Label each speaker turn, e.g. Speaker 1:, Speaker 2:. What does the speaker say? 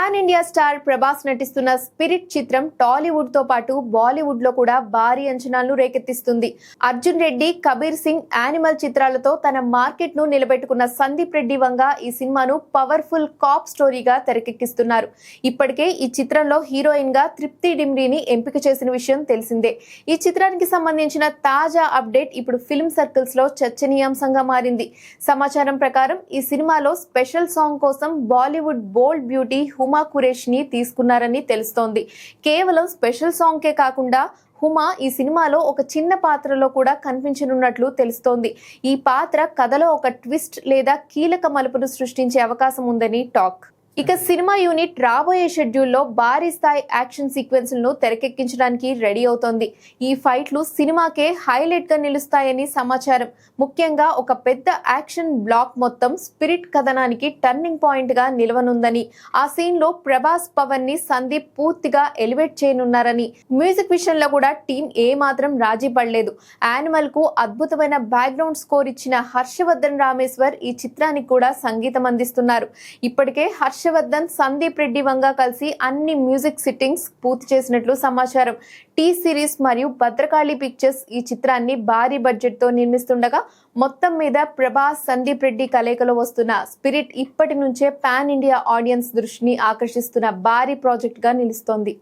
Speaker 1: Pan India star Prabhas నటిస్తున్న spirit చిత్రం టాలీవుడ్ తో పాటు బాలీవుడ్ లో కూడా భారీ అంచనాలను రేకెత్తిస్తుంది. అర్జున్ రెడ్డి, కబీర్ సింగ్, యానిమల్ చిత్రాలతో తన మార్కెట్ ను నిలబెట్టుకున్న సందీప్ రెడ్డి వంగ ఈ సినిమాను పవర్ఫుల్ కాప్ స్టోరీగా తెరకెక్కిస్తున్నారు. ఇప్పటికే ఈ చిత్రంలో హీరోయిన్ గా తృప్తి డిమ్రీని ఎంపిక చేసిన విషయం తెలిసిందే. ఈ చిత్రానికి సంబంధించిన తాజా అప్డేట్ ఇప్పుడు ఫిల్మ్ సర్కిల్స్ లో చర్చనీయాంశంగా మారింది. సమాచారం ప్రకారం ఈ సినిమాలో స్పెషల్ సాంగ్ కోసం బాలీవుడ్ బోల్డ్ బ్యూటీ హుమా ఖురేషిని తీసుకున్నారని తెలుస్తోంది. కేవలం స్పెషల్ సాంగ్ కే కాకుండా హుమా ఈ సినిమాలో ఒక చిన్న పాత్రలో కూడా కనిపించనున్నట్లు తెలుస్తోంది. ఈ పాత్ర కథలో ఒక ట్విస్ట్ లేదా కీలక మలుపును సృష్టించే అవకాశం ఉందని టాక్. ఇక సినిమా యూనిట్ రాబోయే షెడ్యూల్లో భారీ స్థాయి యాక్షన్ సీక్వెన్స్లను తెరకెక్కించడానికి రెడీ అవుతోంది. ఈ ఫైట్లు సినిమాకే హైలైట్ గా నిలుస్తాయని సమాచారం. ముఖ్యంగా ఒక పెద్ద యాక్షన్ బ్లాక్ మొత్తం స్పిరిట్ కథనానికి టర్నింగ్ పాయింట్ గా నిలవనుందని, ఆ సీన్ లో ప్రభాస్, పవన్ ని సందీప్ పూర్తిగా ఎలివేట్ చేయనున్నారని, మ్యూజిక్ విషయంలో కూడా టీం ఏ మాత్రం రాజీ పడలేదు. యానిమల్ కు అద్భుతమైన బ్యాక్గ్రౌండ్ స్కోర్ ఇచ్చిన హర్షవర్ధన్ రామేశ్వర్ ఈ చిత్రానికి కూడా సంగీతం అందిస్తున్నారు. ఇప్పటికే హర్షవర్ధన్, సందీప్ రెడ్డి వంగ కలిసి అన్ని మ్యూజిక్ సిట్టింగ్స్ పూర్తి చేసినట్లు సమాచారం. టీ సిరీస్ మరియు భద్రకాళి పిక్చర్స్ ఈ చిత్రాన్ని భారీ బడ్జెట్ తో నిర్మిస్తుండగా, మొత్తం మీద ప్రభాస్, సందీప్ రెడ్డి కలయికలో వస్తున్న స్పిరిట్ ఇప్పటి నుంచే పాన్ ఇండియా ఆడియన్స్ దృష్టిని ఆకర్షిస్తున్న భారీ ప్రాజెక్ట్ గా నిలుస్తోంది.